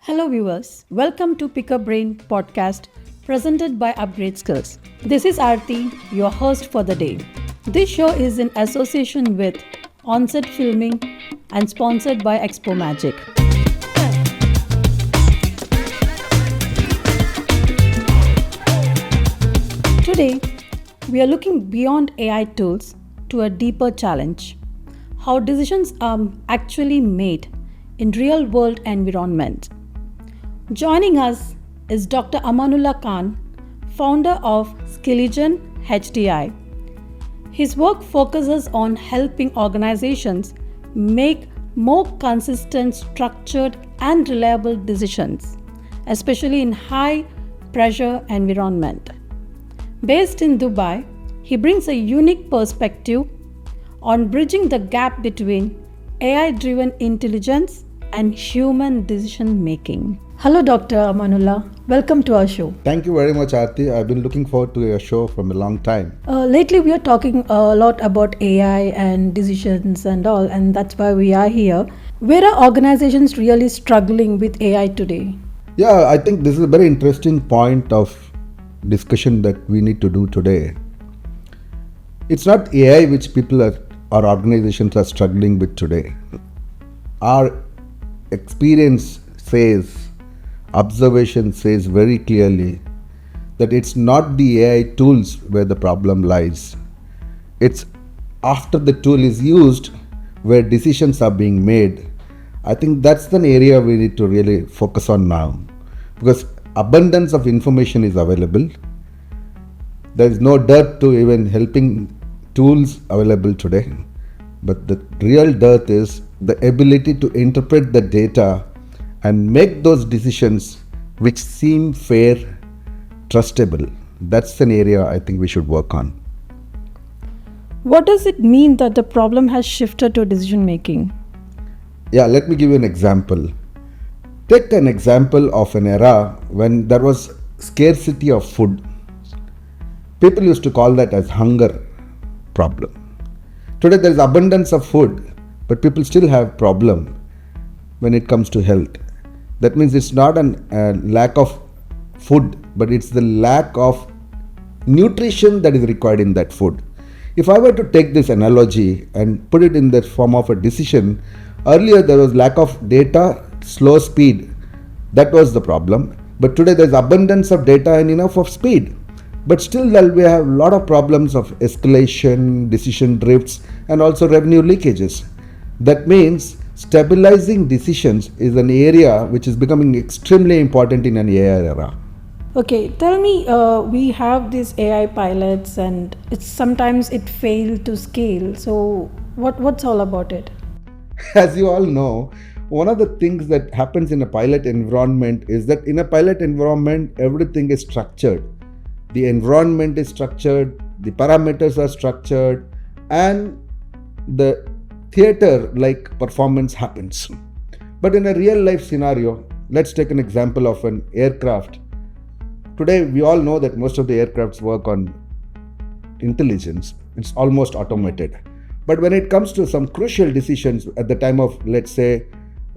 Hello, viewers. Welcome to Pick a Brain podcast presented by Upgrade Skills. This is Aarti, your host for the day. This show is in association with Onset Filming and sponsored by Expo Magic. Today, we are looking beyond AI tools to a deeper challenge: how decisions are actually made in real-world environment. Joining us is Dr. Amanulla K, founder of Skilligen HDI. His work focuses on helping organizations make more consistent, structured, and reliable decisions, especially in high-pressure environment. Based in Dubai, he brings a unique perspective on bridging the gap between AI-driven intelligence and human decision-making. Hello, Dr. Amanulla. Welcome to our show. Thank you very much, Aarti. I've been looking forward to your show from a long time. Lately, we are talking a lot about AI and decisions and all, and that's why we are here. Where are organizations really struggling with AI today? Yeah, I think this is a very interesting point of discussion that we need to do today. It's not AI which people or organizations are struggling with today. Our experience says, observation says very clearly that it's not the AI tools where the problem lies. It's after the tool is used where decisions are being made. I think that's the area we need to really focus on now, because abundance of information is available. There is no dearth to even helping tools available today, but the real dearth is the ability to interpret the data and make those decisions which seem fair, trustable. That's an area I think we should work on. What does it mean that the problem has shifted to decision making? Yeah, let me give you an example. Take an example of an era when there was scarcity of food. People used to call that as hunger problem. Today there is abundance of food, but people still have problem when it comes to health. That means it's not a lack of food, but it's the lack of nutrition that is required in that food. If I were to take this analogy and put it in the form of a decision, earlier there was lack of data, slow speed. That was the problem. But today there's abundance of data and enough of speed. But still we have a lot of problems of escalation, decision drifts, and also revenue leakages. That means stabilizing decisions is an area which is becoming extremely important in an AI era. Okay, tell me, we have these AI pilots and sometimes it failed to scale. So what's all about it? As you all know, one of the things that happens in a pilot environment is that in a pilot environment, everything is structured. The environment is structured, the parameters are structured, and the theater-like performance happens. But in a real-life scenario, let's take an example of an aircraft. Today, we all know that most of the aircrafts work on intelligence. It's almost automated. But when it comes to some crucial decisions at the time of, let's say,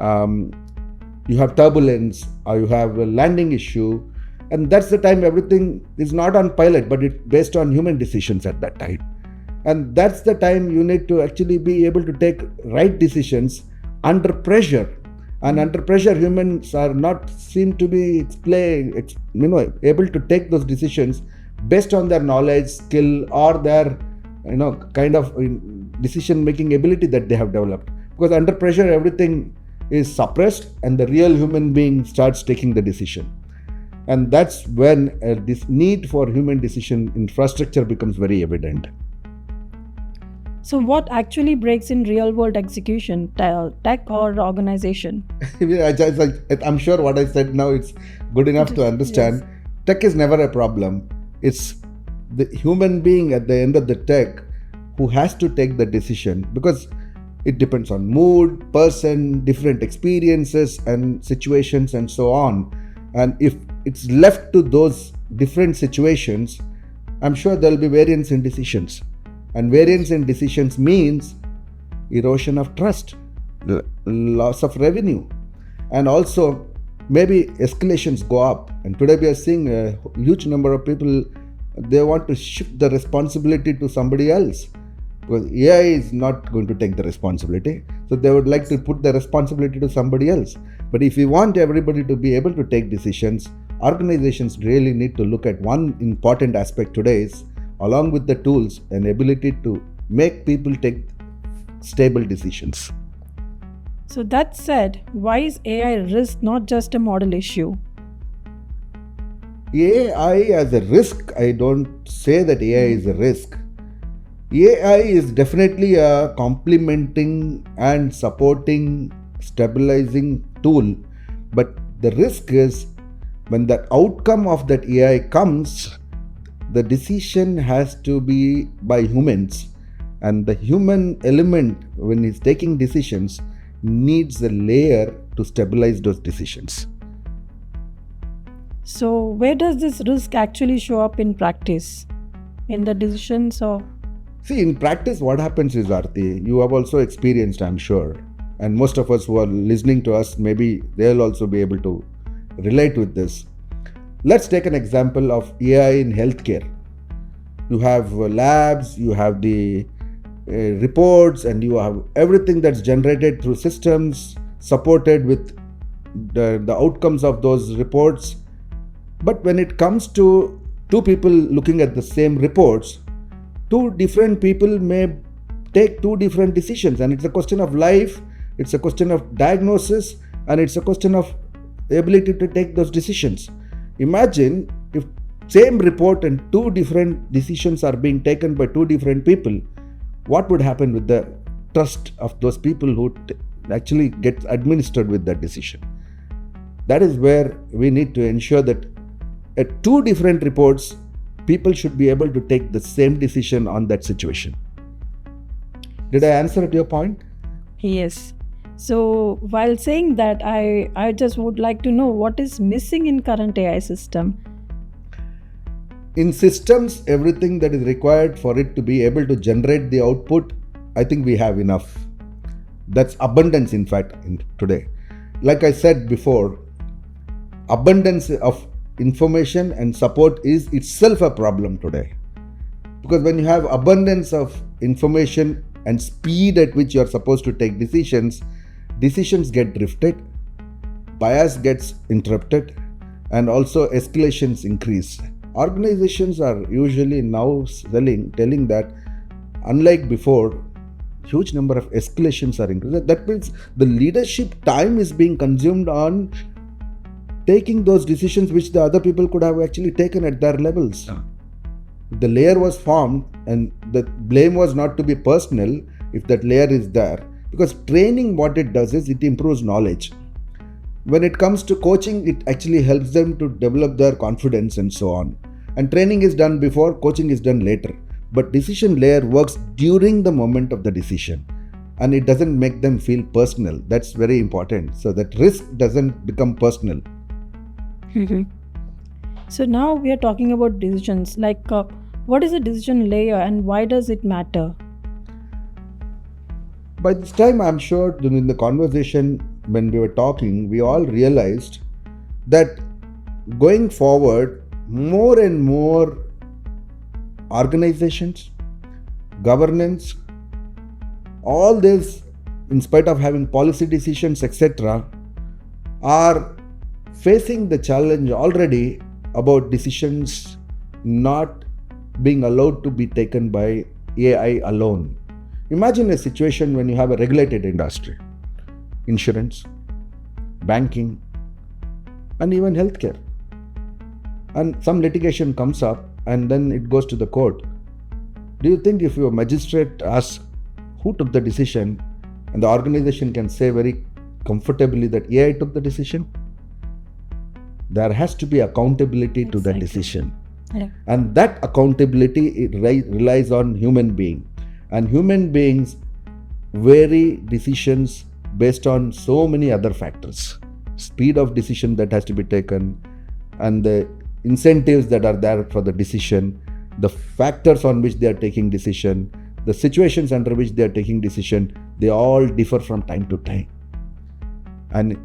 you have turbulence or you have a landing issue, and that's the time everything is not on pilot, but it's based on human decisions at that time. And that's the time you need to actually be able to take right decisions under pressure. And under pressure, humans are not seem to be able to take those decisions based on their knowledge, skill, or their kind of decision-making ability that they have developed. Because under pressure, everything is suppressed, and the real human being starts taking the decision. And that's when this need for human decision infrastructure becomes very evident. So what actually breaks in real-world execution, tech or organization? I'm sure what I said now it's good enough to understand. Yes. Tech is never a problem. It's the human being at the end of the tech who has to take the decision, because it depends on mood, person, different experiences and situations and so on. And if it's left to those different situations, I'm sure there'll be variance in decisions. And variance in decisions means erosion of trust, loss of revenue, and also maybe escalations go up. And today we are seeing a huge number of people, they want to shift the responsibility to somebody else, because AI is not going to take the responsibility. So they would like to put the responsibility to somebody else. But if we want everybody to be able to take decisions, organizations really need to look at one important aspect today is, along with the tools, an ability to make people take stable decisions. So that said, why is AI risk not just a model issue? AI as a risk, I don't say that AI is a risk. AI is definitely a complementing and supporting, stabilizing tool. But the risk is when the outcome of that AI comes, the decision has to be by humans. And the human element, when he's taking decisions, needs a layer to stabilize those decisions. So where does this risk actually show up in practice? In the decisions or? See, in practice, what happens is, Aarti, you have also experienced, I'm sure, and most of us who are listening to us, maybe they'll also be able to relate with this. Let's take an example of AI in healthcare. You have labs, you have the reports, and you have everything that's generated through systems supported with the outcomes of those reports. But when it comes to two people looking at the same reports, two different people may take two different decisions, and it's a question of life, it's a question of diagnosis, and it's a question of the ability to take those decisions. Imagine if same report and two different decisions are being taken by two different people, what would happen with the trust of those people who actually get administered with that decision? That is where we need to ensure that at two different reports, people should be able to take the same decision on that situation. Did I answer at your point? Yes. So while saying that, I just would like to know what is missing in current AI system. In systems, everything that is required for it to be able to generate the output, I think we have enough. That's abundance, in fact, today. Like I said before, abundance of information and support is itself a problem today. Because when you have abundance of information and speed at which you are supposed to take decisions get drifted, bias gets interrupted, and also escalations increase. Organizations are usually now telling that, unlike before, huge number of escalations are increased. That means the leadership time is being consumed on taking those decisions which the other people could have actually taken at their levels. The layer was formed, and the blame was not to be personal if that layer is there. Because training, what it does is it improves knowledge. When it comes to coaching, it actually helps them to develop their confidence and so on. And training is done before, coaching is done later. But decision layer works during the moment of the decision, and it doesn't make them feel personal. That's very important. So that risk doesn't become personal. So now we are talking about decisions. Like, what is a decision layer and why does it matter? By this time, I'm sure during the conversation when we were talking, we all realized that going forward, more and more organizations, governance, all this, in spite of having policy decisions, etc., are facing the challenge already about decisions not being allowed to be taken by AI alone. Imagine a situation when you have a regulated industry, insurance, banking, and even healthcare. And some litigation comes up and then it goes to the court. Do you think if your magistrate asks who took the decision, and the organization can say very comfortably that AI took the decision? There has to be accountability to that decision. Yeah. And that accountability relies on human being. And human beings vary decisions based on so many other factors. Speed of decision that has to be taken, and the incentives that are there for the decision, the factors on which they are taking decision, the situations under which they are taking decision, they all differ from time to time. And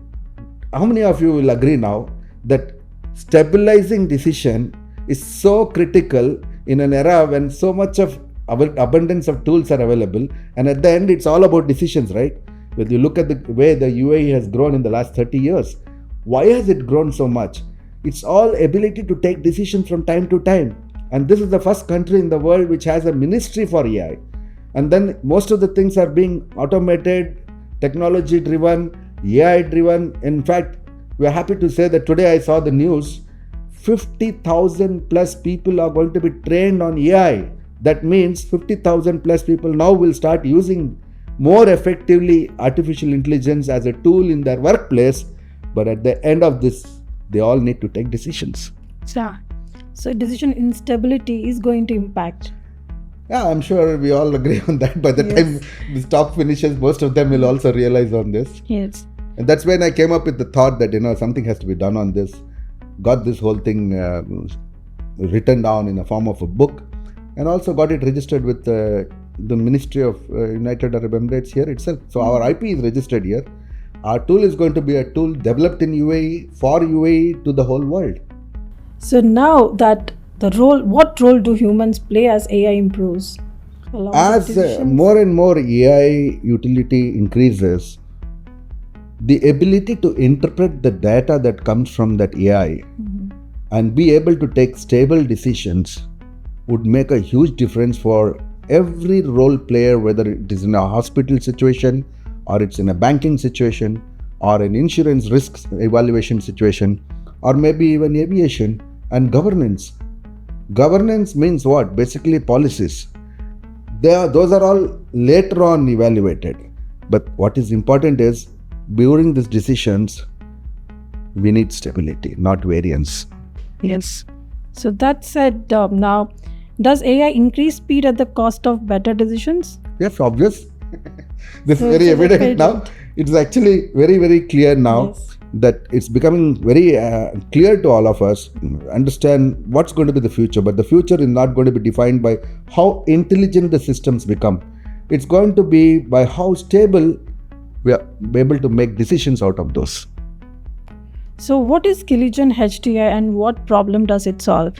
how many of you will agree now that stabilizing decision is so critical in an era when so much of abundance of tools are available, and at the end it's all about decisions, right? When you look at the way the UAE has grown in the last 30 years, why has it grown so much? It's all ability to take decisions from time to time. And this is the first country in the world which has a ministry for AI. And then most of the things are being automated, technology driven, AI driven. In fact, we are happy to say that today I saw the news, 50,000 plus people are going to be trained on AI. That means 50,000 plus people now will start using more effectively artificial intelligence as a tool in their workplace. But at the end of this, they all need to take decisions. So decision instability is going to impact. Yeah, I'm sure we all agree on that. By the time this talk finishes, most of them will also realize on this. Yes. And that's when I came up with the thought that, something has to be done on this. Got this whole thing written down in the form of a book, and also got it registered with the Ministry of United Arab Emirates here itself. So our IP is registered here. Our tool is going to be a tool developed in UAE for UAE to the whole world. So now that what role do humans play as AI improves? As more and more AI utility increases, the ability to interpret the data that comes from that AI and be able to take stable decisions would make a huge difference for every role player, whether it is in a hospital situation or it's in a banking situation or an insurance risks evaluation situation or maybe even aviation. And governance. Governance means what? Basically policies. Those are all later on evaluated. But what is important is during these decisions, we need stability, not variance. Yes. So that said, now, does AI increase speed at the cost of better decisions? Yes, obvious. This is very evident now. It's actually very, very clear now. Yes. That it's becoming very clear to all of us, understand what's going to be the future. But the future is not going to be defined by how intelligent the systems become. It's going to be by how stable we are able to make decisions out of those. So what is Skilligen HDI and what problem does it solve?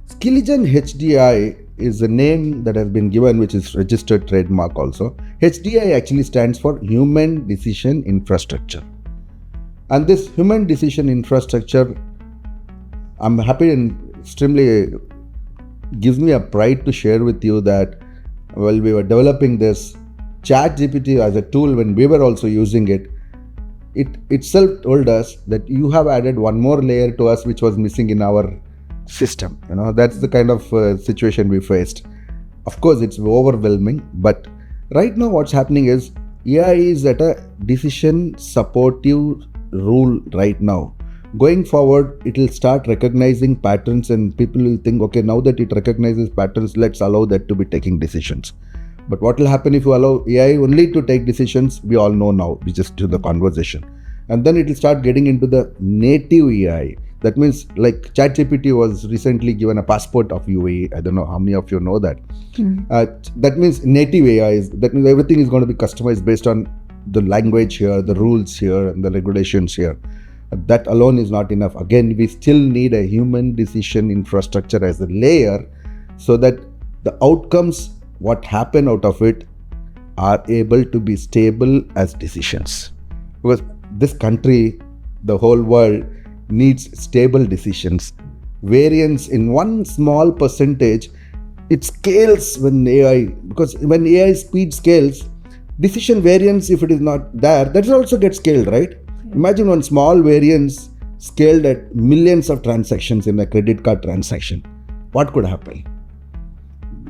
Skilligen HDI is a name that has been given, which is registered trademark also. HDI actually stands for Human Decision Infrastructure. And this human decision infrastructure, I'm happy and extremely gives me a pride to share with you that while we were developing this ChatGPT as a tool, when we were also using it, it itself told us that you have added one more layer to us which was missing in our system. That's the kind of situation we faced. Of course, it's overwhelming, but right now what's happening is AI is at a decision supportive rule right now. Going forward, it will start recognizing patterns and people will think, okay, now that it recognizes patterns, let's allow that to be taking decisions. But what will happen if you allow AI only to take decisions? We all know now, we just do the conversation. And then it will start getting into the native AI. That means like ChatGPT was recently given a passport of UAE. I don't know how many of you know that. That means native AI. That means everything is going to be customized based on the language here, the rules here, and the regulations here. That alone is not enough. Again, we still need a human decision infrastructure as a layer so that the outcomes, what happen out of it, are able to be stable as decisions. Because this country, the whole world, needs stable decisions. Variance in one small percentage, it scales when AI, because when AI speed scales, decision variance, if it is not there, that also gets scaled, right? Imagine one small variance scaled at millions of transactions in a credit card transaction. What could happen?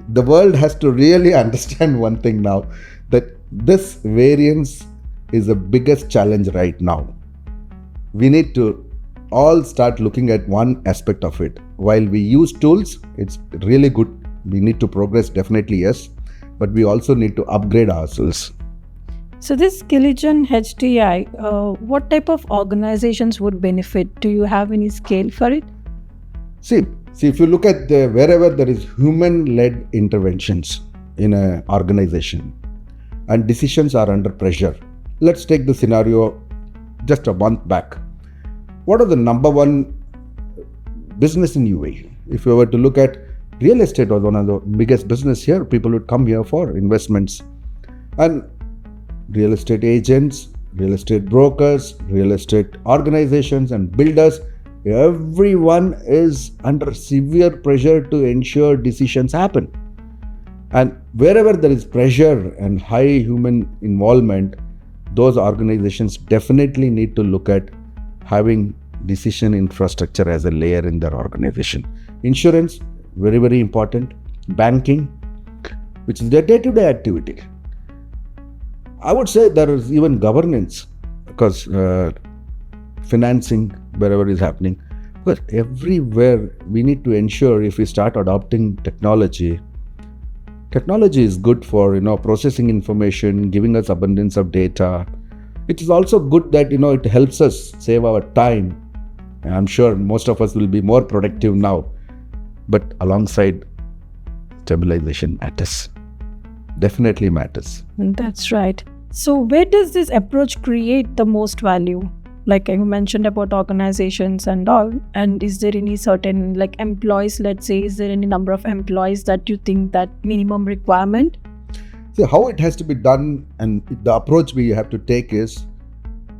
The world has to really understand one thing now, that this variance is the biggest challenge right now. We need to all start looking at one aspect of it. While we use tools, it's really good. We need to progress, definitely, yes. But we also need to upgrade ourselves. So this Skilligen HDI, what type of organizations would benefit? Do you have any scale for it? See, if you look at wherever there is human-led interventions in an organization and decisions are under pressure. Let's take the scenario, just a month back. What are the number one business in UAE? If you were to look at real estate, was one of the biggest business here. People would come here for investments, and real estate agents, real estate brokers, real estate organizations and builders, everyone is under severe pressure to ensure decisions happen. And wherever there is pressure and high human involvement, those organizations definitely need to look at having decision infrastructure as a layer in their organization. Insurance, very, very important. Banking, which is their day-to-day activity. I would say there is even governance, because financing, wherever is happening. But everywhere we need to ensure, if we start adopting technology is good for processing information, giving us abundance of data. It is also good that it helps us save our time. I'm sure most of us will be more productive now, but alongside stabilization matters. Definitely matters. That's right. So where does this approach create the most value? Like you mentioned about organizations and all, and is there any certain employees, let's say, is there any number of employees that you think that minimum requirement? See, how it has to be done and the approach we have to take is,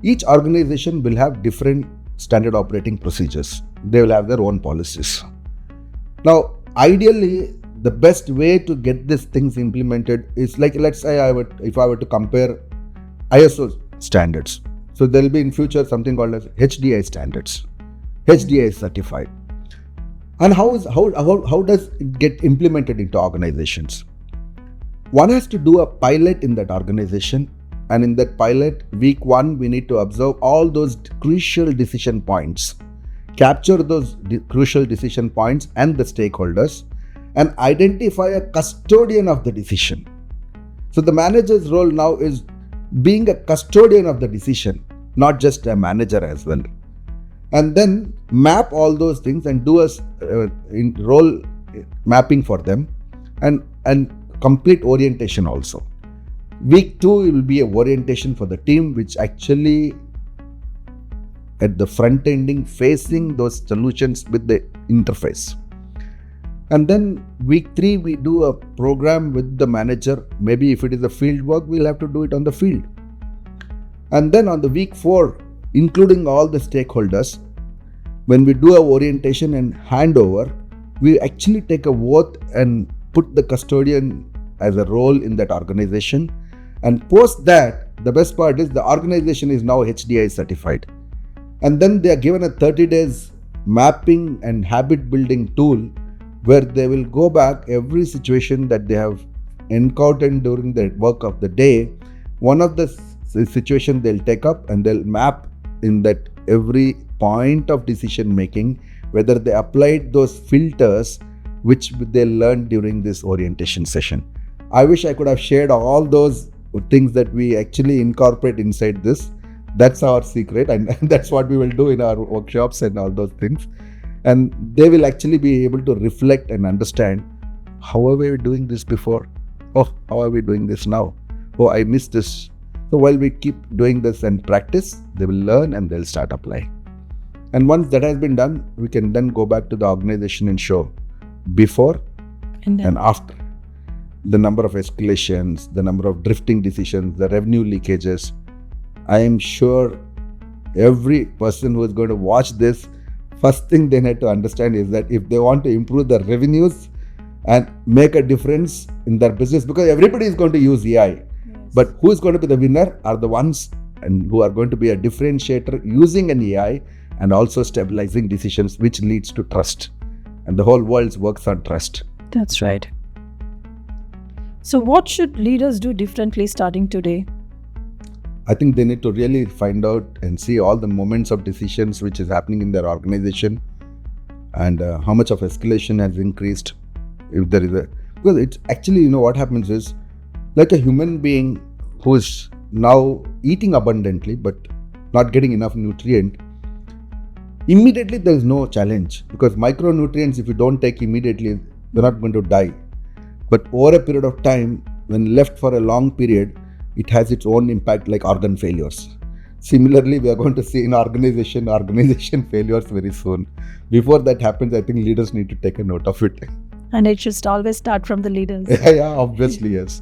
each organization will have different standard operating procedures. They will have their own policies. Now, ideally, the best way to get these things implemented is let's say if I were to compare ISO standards. So there will be in future something called as HDI standards. HDI is certified. And how does it get implemented into organizations? One has to do a pilot in that organization, and in that pilot, week 1, we need to observe all those crucial decision points, capture those crucial decision points and the stakeholders, and identify a custodian of the decision. So the manager's role now is being a custodian of the decision, not just a manager as well. And then map all those things and do a role mapping for them, and complete orientation also. Week 2 will be a orientation for the team, which actually at the front ending facing those solutions with the interface. And then week 3, we do a program with the manager. Maybe if it is a field work, we'll have to do it on the field. And then on the week 4, including all the stakeholders, when we do our orientation and handover, we actually take a vote and put the custodian as a role in that organization. And post that, the best part is the organization is now HDI certified. And then they are given a 30 days mapping and habit building tool, where they will go back every situation that they have encountered during the work of the day. One of the situation they'll take up and they'll map in that every point of decision making, whether they applied those filters which they learned during this orientation session. I wish I could have shared all those things that we actually incorporate inside this. That's our secret, and that's what we will do in our workshops and all those things. And they will actually be able to reflect and understand, how are we doing this before? Oh, how are we doing this now? Oh, I missed this. So while we keep doing this and practice, they will learn and they'll start applying. And once that has been done, we can then go back to the organization and show before and after. The number of escalations, the number of drifting decisions, the revenue leakages. I am sure every person who is going to watch this, first thing they need to understand is that if they want to improve their revenues and make a difference in their business, because everybody is going to use AI, but who is going to be the winner are the ones and who are going to be a differentiator using an AI and also stabilizing decisions, which leads to trust. And the whole world works on trust. That's right. So what should leaders do differently starting today? I think they need to really find out and see all the moments of decisions which is happening in their organization, and how much of escalation has increased. If there is because it's actually, what happens is, like a human being who is now eating abundantly but not getting enough nutrient, immediately there is no challenge, because micronutrients, if you don't take immediately, they're not going to die. But over a period of time, when left for a long period, it has its own impact, like organ failures. Similarly, we are going to see in organization failures very soon. Before that happens, I think leaders need to take a note of it. And it should always start from the leaders. Yeah, obviously, yes.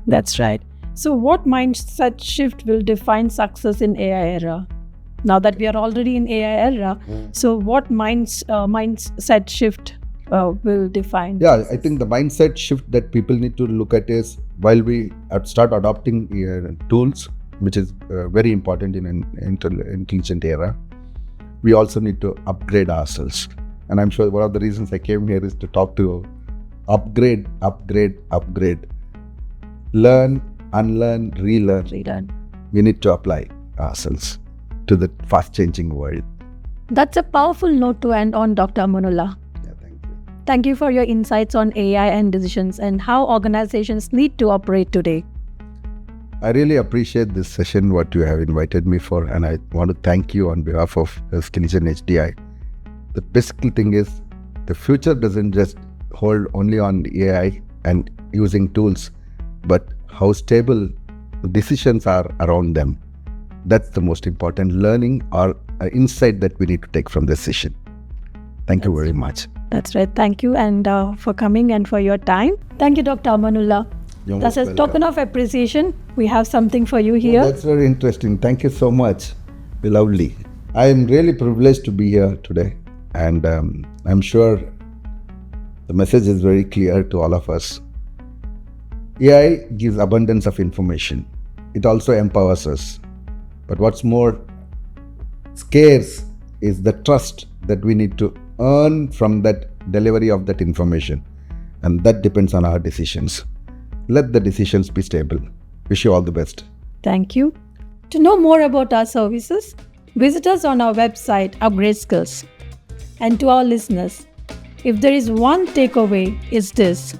That's right. So what mindset shift will define success in AI era? Now that we are already in AI era, so what mindset shift will define? Yeah, I think the mindset shift that people need to look at is while we start adopting tools, which is very important in an intelligent era, we also need to upgrade ourselves. And I'm sure one of the reasons I came here is to talk to upgrade. Learn, unlearn, relearn. We need to apply ourselves to the fast-changing world. That's a powerful note to end on, Dr. Amanulla. Yeah, thank you. Thank you for your insights on AI and decisions and how organizations need to operate today. I really appreciate this session, what you have invited me for, and I want to thank you on behalf of Skilligen HDI. The basic thing is, the future doesn't just hold only on AI and using tools, but how stable the decisions are around them. That's the most important learning or insight that we need to take from this session. Thank you very much. That's right. Thank you and for coming and for your time. Thank you, Dr. Amanulla. You're That's most a token of appreciation. We have something for you here. Oh, that's very interesting. Thank you so much. Lovely. I am really privileged to be here today, and I'm sure the message is very clear to all of us. AI gives abundance of information. It also empowers us. But what's more scarce is the trust that we need to earn from that delivery of that information. And that depends on our decisions. Let the decisions be stable. Wish you all the best. Thank you. To know more about our services, visit us on our website, Upgrade Skills. And to our listeners, if there is one takeaway, it's this: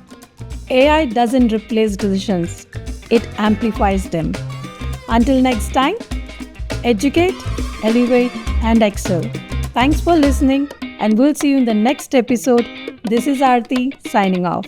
AI doesn't replace decisions, it amplifies them. Until next time, educate, elevate, and excel. Thanks for listening, and we'll see you in the next episode. This is Aarti signing off.